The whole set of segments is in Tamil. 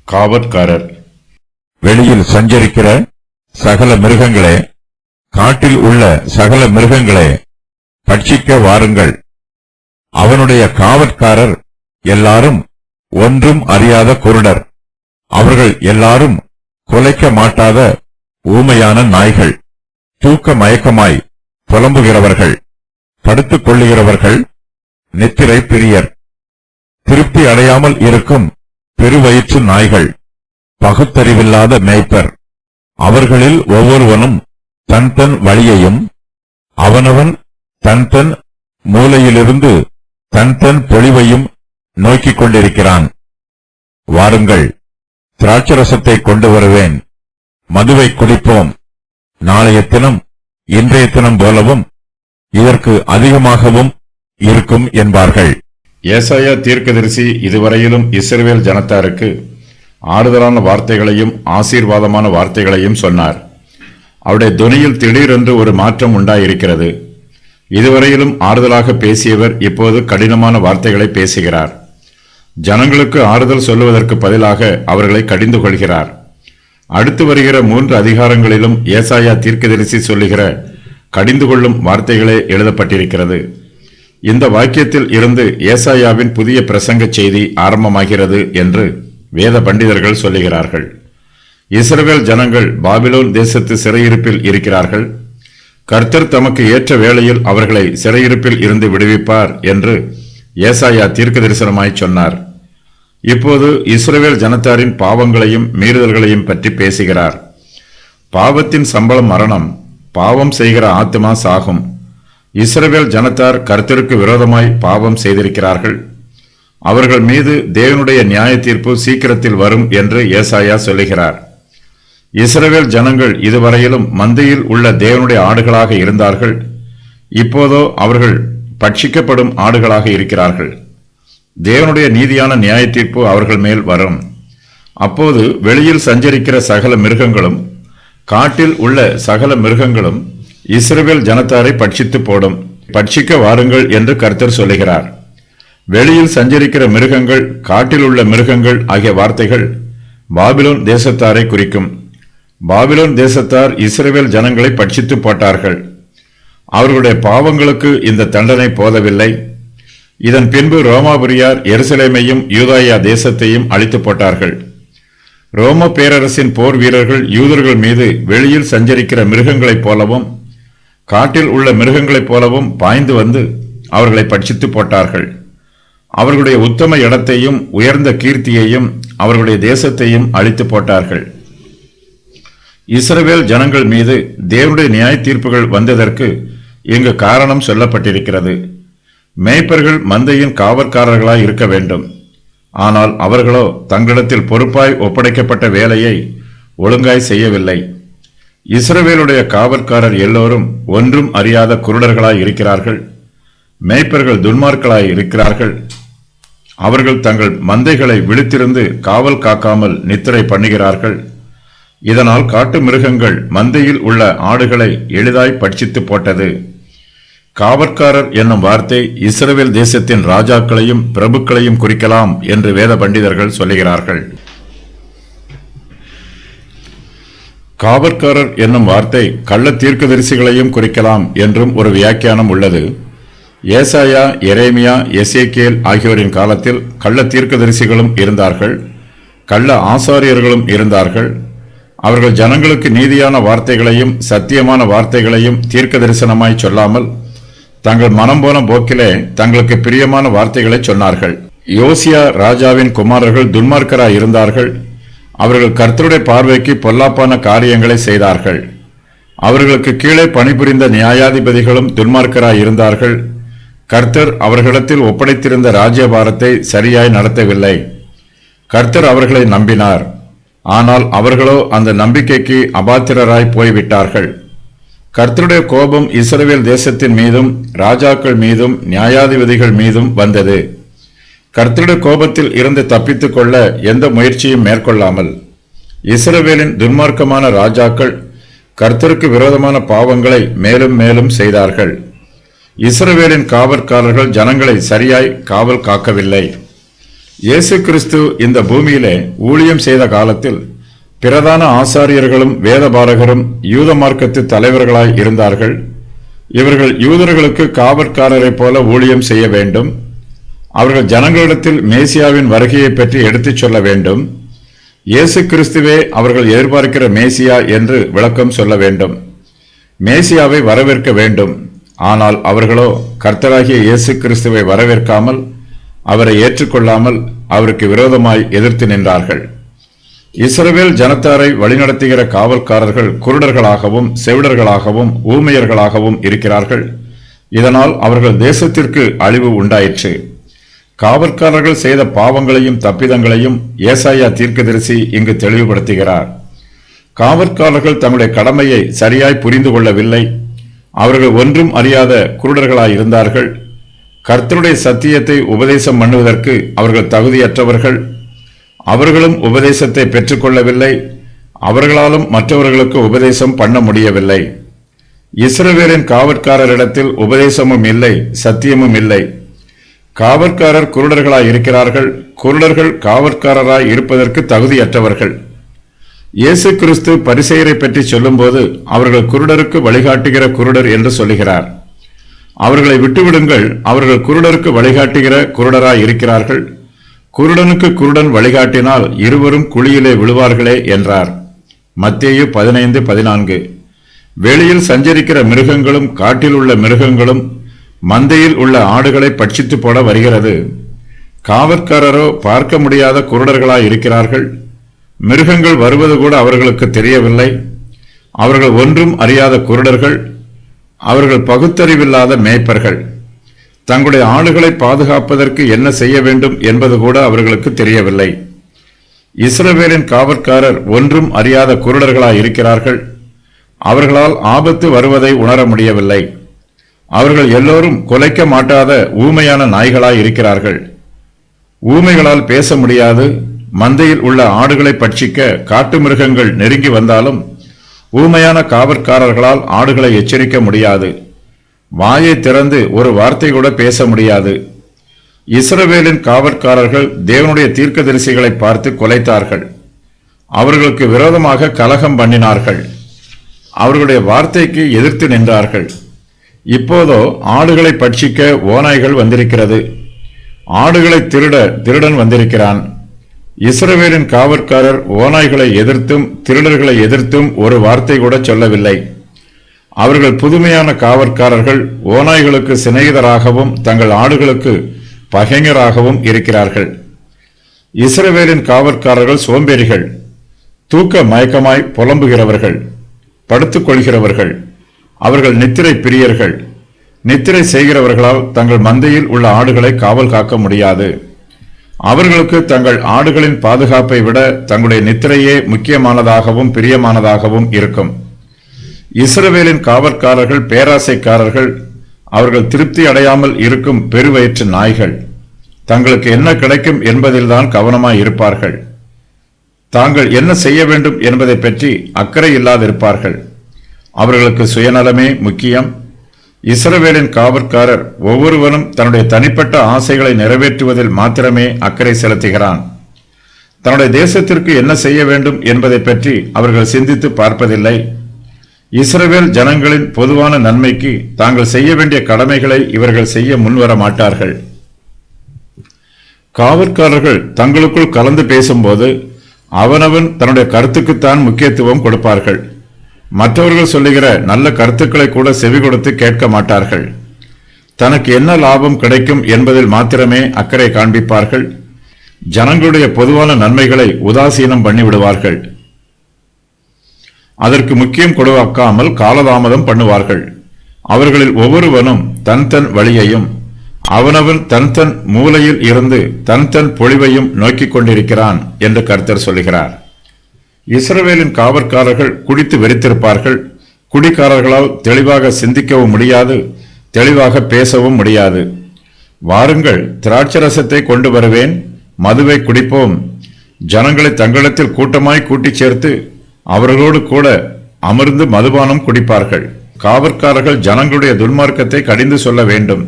காவற்காரர். வெளியில் சஞ்சரிக்கிற சகல மிருகங்களே, காட்டில் உள்ள சகல மிருகங்களே, பட்சிக்க வாருங்கள். அவனுடைய காவற்காரர் எல்லாரும் ஒன்றும் அறியாத குருடர். அவர்கள் எல்லாரும் குலைக்க மாட்டாத ஊமையான நாய்கள். தூக்க மயக்கமாய் புலம்புகிறவர்கள், படுத்துக் கொள்ளுகிறவர்கள், நித்திரை பிரியர், திருப்தி அடையாமல் இருக்கும் பெருவயிற்று நாய்கள், பகுத்தறிவில்லாத மேய்ப்பர். அவர்களில் ஒவ்வொருவனும் தன் தன் வழியையும் அவனவன் தன் தன் மூலையிலிருந்து தன் தன் பொழிவையும் நோக்கிக் கொண்டிருக்கிறான். வாருங்கள், திராட்சரசத்தை கொண்டு வருவேன், மதுவை குடிப்போம். நாளைய தினம் இன்றைய தினம் போலவும் இதற்கு அதிகமாகவும் இருக்கும் என்பார்கள். ஏசாயா தீர்க்கதரிசி இதுவரையிலும் இஸ்ரவேல் ஜனத்தாருக்கு ஆறுதலான வார்த்தைகளையும் ஆசீர்வாதமான வார்த்தைகளையும் சொன்னார். அவருடைய துணியில் திடீரென்று ஒரு மாற்றம் உண்டாயிருக்கிறது. இதுவரையிலும் ஆறுதலாக பேசியவர் இப்போது கடினமான வார்த்தைகளை பேசுகிறார். ஜனங்களுக்கு ஆறுதல் சொல்லுவதற்கு பதிலாக அவர்களை கடிந்து கொள்கிறார். அடுத்து வருகிற 3 அதிகாரங்களிலும் ஏசாயா தீர்க்கதரிசி சொல்லுகிற கடிந்து கொள்ளும் வார்த்தைகளே எழுதப்பட்டிருக்கிறது. இந்த வாக்கியத்தில் இருந்து ஏசாயாவின் புதிய பிரசங்க செய்தி ஆரம்பமாகிறது என்று வேத பண்டிதர்கள் சொல்லுகிறார்கள். இஸ்ரவேல் ஜனங்கள் பாபிலோன் தேசத்து சிறையிருப்பில் இருக்கிறார்கள். கர்த்தர் தமக்கு ஏற்ற வேளையில் அவர்களை சிறையிருப்பில் இருந்து விடுவிப்பார் என்று ஏசாயா தீர்க்க தரிசனமாய் சொன்னார். இப்போது இஸ்ரவேல் ஜனத்தாரின் பாவங்களையும் மீறுதல்களையும் பற்றி பேசுகிறார். பாவத்தின் சம்பளம் மரணம், பாவம் செய்கிற ஆத்மா சாகும். இஸ்ரவேல் ஜனத்தார் கர்த்தருக்கு விரோதமாய் பாவம் செய்திருக்கிறார்கள். அவர்கள் மீது தேவனுடைய நியாய தீர்ப்பு சீக்கிரத்தில் வரும் என்று ஏசாயா சொல்லுகிறார். இஸ்ரவேல் ஜனங்கள் இதுவரையிலும் மந்தையில் உள்ள தேவனுடைய ஆடுகளாக இருந்தார்கள். இப்போதோ அவர்கள் பட்சிக்கப்படும் ஆடுகளாக இருக்கிறார்கள். தேவனுடைய நீதியான நியாய தீர்ப்பு அவர்கள் மேல் வரும். அப்போது வெளியில் சஞ்சரிக்கிற சகல மிருகங்களும் காட்டில் உள்ள சகல மிருகங்களும் இஸ்ரவேல் ஜனத்தாரை பட்சித்து போடும். பட்சிக்க வாருங்கள் என்று கர்த்தர் சொல்லுகிறார். வெளியில் சஞ்சரிக்கிற மிருகங்கள், காட்டில் உள்ள மிருகங்கள் ஆகிய வார்த்தைகள் பாபிலோன் தேசத்தாரை குறிக்கும். பாபிலோன் தேசத்தார் இஸ்ரவேல் ஜனங்களை பட்சித்து போட்டார்கள். அவர்களுடைய பாவங்களுக்கு இந்த தண்டனை போதவில்லை. இதன் பின்பு ரோமாபுரியார் எருசலேமையும் யூதாயா தேசத்தையும் அழித்து போட்டார்கள். ரோம பேரரசின் போர் வீரர்கள் யூதர்கள் மீது வெளியில் சஞ்சரிக்கிற மிருகங்களைப் போலவும் காட்டில் உள்ள மிருகங்களைப் போலவும் பாய்ந்து வந்து அவர்களை பட்சித்து போட்டார்கள். அவர்களுடைய உத்தம இடத்தையும் உயர்ந்த கீர்த்தியையும் அவர்களுடைய தேசத்தையும் அழித்து போட்டார்கள். இஸ்ரவேல் ஜனங்கள் மீது தேவனுடைய நியாய தீர்ப்புகள் வந்ததற்கு இங்கு காரணம் சொல்லப்பட்டிருக்கிறது. மேய்ப்பர்கள் மந்தையின் காவற்காரர்களாய் இருக்க வேண்டும். ஆனால் அவர்களோ தங்களிடத்தில் பொறுப்பாய் ஒப்படைக்கப்பட்ட வேலையை ஒழுங்காய் செய்யவில்லை. இஸ்ரவேலுடைய காவற்காரர் எல்லோரும் ஒன்றும் அறியாத குருடர்களாய் இருக்கிறார்கள். மேய்ப்பர்கள் துன்மார்களாய் இருக்கிறார்கள். அவர்கள் தங்கள் மந்தைகளை விழித்திருந்து காவல் காக்காமல் நித்திரை பண்ணுகிறார்கள். இதனால் காட்டு மிருகங்கள் மந்தையில் உள்ள ஆடுகளை எளிதாய் பட்சித்து போட்டது. காவற்காரர் என்னும் வார்த்தை இஸ்ரவேல் தேசத்தின் ராஜாக்களையும் பிரபுக்களையும் குறிக்கலாம் என்று வேத பண்டிதர்கள் சொல்லுகிறார்கள். காவற்காரர் என்னும் வார்த்தை கள்ள தீர்க்கதரிசிகளையும் குறிக்கலாம் என்றும் ஒரு வியாக்கியானம் உள்ளது. ஏசாயா, எரேமியா, எசேக்கியேல் ஆகியோரின் காலத்தில் கள்ள தீர்க்கதரிசிகளும் இருந்தார்கள், கள்ள ஆசாரியர்களும் இருந்தார்கள். அவர்கள் ஜனங்களுக்கு நீதியான வார்த்தைகளையும் சத்தியமான வார்த்தைகளையும் தீர்க்க தரிசனமாய் சொல்லாமல் தங்கள் மனம் போன போக்கிலே தங்களுக்கு பிரியமான வார்த்தைகளை சொன்னார்கள். யோசியா ராஜாவின் குமாரர்கள் துன்மார்க்கராய் இருந்தார்கள். அவர்கள் கர்த்தருடைய பார்வைக்கு பொல்லாப்பான காரியங்களை செய்தார்கள். அவர்களுக்கு கீழே பணிபுரிந்த நியாயாதிபதிகளும் துன்மார்க்கராய் இருந்தார்கள். கர்த்தர் அவர்களிடத்தில் ஒப்படைத்திருந்த ராஜ்யபாரத்தை சரியாய் நடத்தவில்லை. கர்த்தர் அவர்களை நம்பினார். ஆனால் அவர்களோ அந்த நம்பிக்கைக்கு அபாத்திரராய் போய்விட்டார்கள். கர்த்தருடைய கோபம் இஸ்ரவேல் தேசத்தின் மீதும் ராஜாக்கள் மீதும் நியாயாதிபதிகள் மீதும் வந்தது. கர்த்தருடைய கோபத்தில் இருந்து தப்பித்துக் கொள்ள எந்த முயற்சியும் மேற்கொள்ளாமல் இஸ்ரவேலின் துன்மார்க்கமான ராஜாக்கள் கர்த்தருக்கு விரோதமான பாவங்களை மேலும் மேலும் செய்தார்கள். இஸ்ரவேலின் காவற்காரர்கள் ஜனங்களை சரியாய் காவல் காக்கவில்லை. இயேசு கிறிஸ்து இந்த பூமியிலே ஊழியம் செய்த காலத்தில் பிரதான ஆசாரியர்களும் வேதபாரகரும் யூத மார்க்கத்து தலைவர்களாய் இருந்தார்கள். இவர்கள் யூதர்களுக்கு காவற்காரரைப் போல ஊழியம் செய்ய வேண்டும். அவர்கள் ஜனங்களிடத்தில் மேசியாவின் வருகையை பற்றி எடுத்துச் சொல்ல வேண்டும். இயேசு கிறிஸ்துவே அவர்கள் எதிர்பார்க்கிற மேசியா என்று விளக்கம் சொல்ல வேண்டும். மேசியாவை வரவேற்க வேண்டும். ஆனால் அவர்களோ கர்த்தராகிய இயேசு கிறிஸ்துவை வரவேற்காமல், அவரை ஏற்றுக்கொள்ளாமல் அவருக்கு விரோதமாய் எதிர்த்து நின்றார்கள். இஸ்ரவேல் ஜனத்தாரை வழிநடத்துகிற காவல்காரர்கள் குருடர்களாகவும் செவிடர்களாகவும் ஊமையர்களாகவும் இருக்கிறார்கள். இதனால் அவர்கள் தேசத்திற்கு அழிவு உண்டாயிற்று. காவற்காரர்கள் செய்த பாவங்களையும் தப்பிதங்களையும் ஏசாயா தீர்க்கதரிசி இங்கு தெளிவுபடுத்துகிறார். காவற்காரர்கள் தங்களுடைய கடமையை சரியாய் புரிந்து கொள்ளவில்லை. அவர்கள் ஒன்றும் அறியாத குருடர்களாயிருந்தார்கள். கர்த்தருடைய சத்தியத்தை உபதேசம் பண்ணுவதற்கு அவர்கள் தகுதியற்றவர்கள். அவர்களும் உபதேசத்தை பெற்றுக்கொள்ளவில்லை. அவர்களாலும் மற்றவர்களுக்கு உபதேசம் பண்ண முடியவில்லை. இஸ்ரவேலின் காவற்காரரிடத்தில் உபதேசமும் இல்லை, சத்தியமும் இல்லை. காவற்காரர் குருடர்களாய் இருக்கிறார்கள். குருடர்கள் காவற்காரராய் இருப்பதற்கு தகுதியற்றவர்கள். இயேசு கிறிஸ்து பரிசேயரை பற்றி சொல்லும்போது அவர்கள் குருடருக்கு வழிகாட்டுகிற குருடர் என்று சொல்லுகிறார். அவர்களை விட்டுவிடுங்கள், அவர்கள் குருடருக்கு வழிகாட்டுகிற குருடராய் இருக்கிறார்கள். குருடனுக்கு குருடன் வழிகாட்டினால் இருவரும் குழியிலே விழுவார்களே என்றார். மத்தேயு 15:14. வெளியில் சஞ்சரிக்கிற மிருகங்களும் காட்டில் உள்ள மிருகங்களும் மந்தையில் உள்ள ஆடுகளை பட்சித்து போட வருகிறது. காவற்காரரோ பார்க்க முடியாத குருடர்களாய் இருக்கிறார்கள். மிருகங்கள் வருவது கூட அவர்களுக்கு தெரியவில்லை. அவர்கள் ஒன்றும் அறியாத குருடர்கள். அவர்கள் பகுத்தறிவில்லாத மேய்ப்பர்கள். தங்களுடைய ஆடுகளை பாதுகாப்பதற்கு என்ன செய்ய வேண்டும் என்பது கூட அவர்களுக்கு தெரியவில்லை. இஸ்ரவேலின் காவற்காரர் ஒன்றும் அறியாத குருடர்களாய் இருக்கிறார்கள். அவர்களால் ஆபத்து வருவதை உணர முடியவில்லை. அவர்கள் எல்லோரும் குலைக்க மாட்டாத ஊமையான நாய்களாய் இருக்கிறார்கள். ஊமைகளால் பேச முடியாது. மந்தையில் உள்ள ஆடுகளை பட்சிக்க காட்டு மிருகங்கள் நெருங்கி வந்தாலும் ஊமையான காவற்காரர்களால் ஆடுகளை எச்சரிக்க முடியாது. வாயை திறந்து ஒரு வார்த்தை கூட பேச முடியாது. இஸ்ரவேலின் காவற்காரர்கள் தேவனுடைய தீர்க்கதரிசிகளை பார்த்து கொலைத்தார்கள். அவர்களுக்கு விரோதமாக கலகம் பண்ணினார்கள். அவர்களுடைய வார்த்தைக்கு எதிர்த்து நின்றார்கள். இப்போதோ ஆடுகளை பட்சிக்க ஓநாய்கள் வந்திருக்கிறது. ஆடுகளை திருட திருடன் வந்திருக்கிறான். இஸ்ரவேலின் காவற்காரர் ஓநாய்களை எதிர்த்தும் திருடர்களை எதிர்த்தும் ஒரு வார்த்தை கூட சொல்லவில்லை. அவர்கள் புதுமையான காவற்காரர்கள் ஓநாய்களுக்கு சிநேகிதராகவும் தங்கள் ஆடுகளுக்கு பகைஞராகவும் இருக்கிறார்கள். இஸ்ரவேலின் காவற்காரர்கள் சோம்பேறிகள், தூக்க மயக்கமாய் புலம்புகிறவர்கள், படுத்துக் கொள்கிறவர்கள். அவர்கள் நித்திரை பிரியர்கள். நித்திரை செய்கிறவர்களால் தங்கள் மந்தையில் உள்ள ஆடுகளை காவல் காக்க முடியாது. அவர்களுக்கு தங்கள் ஆடுகளின் பாதுகாப்பை விட தங்களுடைய நித்திரையே முக்கியமானதாகவும் பிரியமானதாகவும் இருக்கும். இஸ்ரவேலின் காவற்காரர்கள் பேராசைக்காரர்கள். அவர்கள் திருப்தி அடையாமல் இருக்கும் பெருவயிற்று நாய்கள். தங்களுக்கு என்ன கிடைக்கும் என்பதில்தான் கவனமாய் இருப்பார்கள். தாங்கள் என்ன செய்ய வேண்டும் என்பதை பற்றி அக்கறை இல்லாதிருப்பார்கள். அவர்களுக்கு சுயநலமே முக்கியம். இஸ்ரவேலின் காவற்காரர் ஒவ்வொருவனும் தன்னுடைய தனிப்பட்ட ஆசைகளை நிறைவேற்றுவதில் மாத்திரமே அக்கறை செலுத்துகிறான். தன்னுடைய தேசத்திற்கு என்ன செய்ய வேண்டும் என்பதை பற்றி அவர்கள் சிந்தித்து பார்ப்பதில்லை. இஸ்ரவேல் ஜனங்களின் பொதுவான நன்மைக்கு தாங்கள் செய்ய வேண்டிய கடமைகளை இவர்கள் செய்ய முன்வர மாட்டார்கள். காவற்காரர்கள் தங்களுக்குள் கலந்து பேசும்போது அவனவன் தன்னுடைய கருத்துக்குத்தான் முக்கியத்துவம் கொடுப்பார்கள். மற்றவர்கள் சொல்லுகிற நல்ல கருத்துக்களை கூட செவி கொடுத்து கேட்க மாட்டார்கள். தனக்கு என்ன லாபம் கிடைக்கும் என்பதில் மாத்திரமே அக்கறை காண்பிப்பார்கள். ஜனங்களுடைய பொதுவான நன்மைகளை உதாசீனம் பண்ணிவிடுவார்கள். அதற்கு முக்கியம் கொடுக்காமல் காலதாமதம் பண்ணுவார்கள். அவர்களில் ஒவ்வொருவனும் தன் தன் வழியையும் அவனவன் தன் தன் மூலையில் இருந்து தன் தன் பொழிவையும் நோக்கிக் கொண்டிருக்கிறான் என்று கர்த்தர் சொல்லுகிறார். இஸ்ரவேலின் காவற்காரர்கள் குடித்து வெறித்திருப்பார்கள். குடிக்காரர்களால் தெளிவாக சிந்திக்கவும் முடியாது, தெளிவாக பேசவும் முடியாது. வாருங்கள், திராட்சரசத்தை கொண்டு வருவேன், மதுவை குடிப்போம். ஜனங்களை தங்களிடத்தில் கூட்டமாய் கூட்டிச் சேர்த்து அவர்களோடு கூட அமர்ந்து மதுபானம் குடிப்பார்கள். காவற்காரர்கள் ஜனங்களுடைய துன்மார்க்கத்தை கடிந்து சொல்ல வேண்டும்.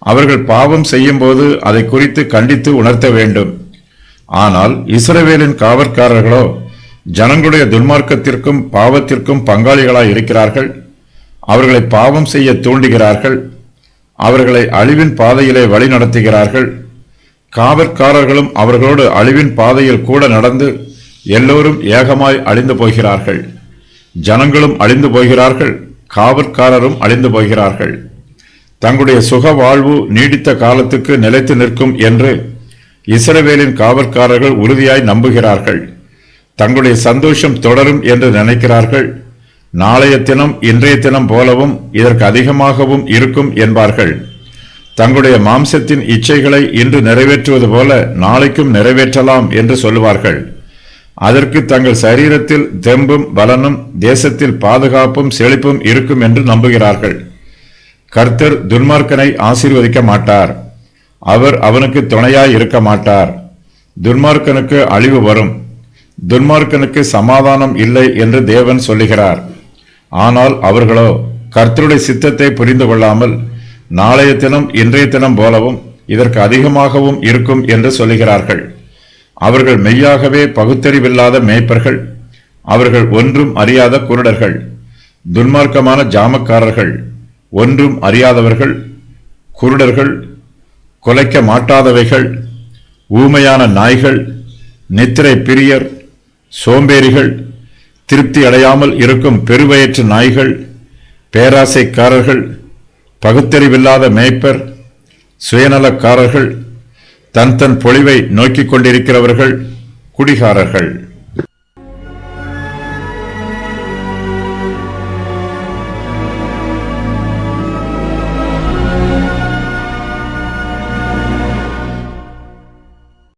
அவர்கள் பாவம் செய்யும்போது அதை குறித்து கண்டித்து உணர்த்த வேண்டும். ஆனால் இஸ்ரவேலின் காவற்காரர்களோ ஜனங்களுடைய துன்மார்க்கத்திற்கும் பாவத்திற்கும் பங்காளிகளாய் இருக்கிறார்கள். அவர்களை பாவம் செய்ய தூண்டுகிறார்கள். அவர்களை அழிவின் பாதையிலே வழி நடத்துகிறார்கள். காவற்காரர்களும் அவர்களோடு அழிவின் பாதையில் கூட நடந்து எல்லோரும் ஏகமாய் அழிந்து போகிறார்கள். ஜனங்களும் அழிந்து போகிறார்கள், காவற்காரரும் அழிந்து போகிறார்கள். தங்களுடைய சுக வாழ்வு நீடித்த காலத்துக்கு நிலைத்து நிற்கும் என்று இஸ்ரவேலின் காவற்காரர்கள் உறுதியாய் நம்புகிறார்கள். தங்களுடைய சந்தோஷம் தொடரும் என்று நினைக்கிறார்கள். நாளைய தினம் இன்றைய தினம் போலவும் இதற்கு அதிகமாகவும் இருக்கும் என்பார்கள். தங்களுடைய மாம்சத்தின் இச்சைகளை இன்று நிறைவேற்றுவது போல நாளைக்கும் நிறைவேற்றலாம் என்று சொல்லுவார்கள். அதற்கு தங்கள் சரீரத்தில் தெம்பும் பலனும் தேசத்தில் பாதுகாப்பும் செழிப்பும் இருக்கும் என்று நம்புகிறார்கள். கர்த்தர் துன்மார்க்கனை ஆசீர்வதிக்க மாட்டார். அவர் அவனுக்கு துணையாய் இருக்க மாட்டார். துன்மார்க்கனுக்கு அழிவு வரும், துன்மார்க்கனுக்கு சமாதானம் இல்லை என்று தேவன் சொல்லுகிறார். ஆனால் அவர்களோ கர்த்தருடைய சித்தத்தை புரிந்து கொள்ளாமல் நாளைய தினம் இன்றைய தினம் போலவும் இதற்கு அதிகமாகவும் இருக்கும் என்று சொல்லுகிறார்கள். அவர்கள் மெய்யாகவே பகுத்தறிவில்லாத மேய்ப்பர்கள். அவர்கள் ஒன்றும் அறியாத குருடர்கள், துன்மார்க்கமான ஜாமக்காரர்கள், ஒன்றும் அறியாதவர்கள், குருடர்கள், கொலைக்க மாட்டாதவைகள், ஊமையான நாய்கள், நித்திரை பிரியர், சோம்பேறிகள், திருப்தி அடையாமல் இருக்கும் பெருவயிற்று நாய்கள், பேராசைக்காரர்கள், பகுத்தறிவில்லாத மேய்ப்பர், சுயநலக்காரர்கள், தன் பொழிவை நோக்கிக் கொண்டிருக்கிறவர்கள், குடிகாரர்கள்.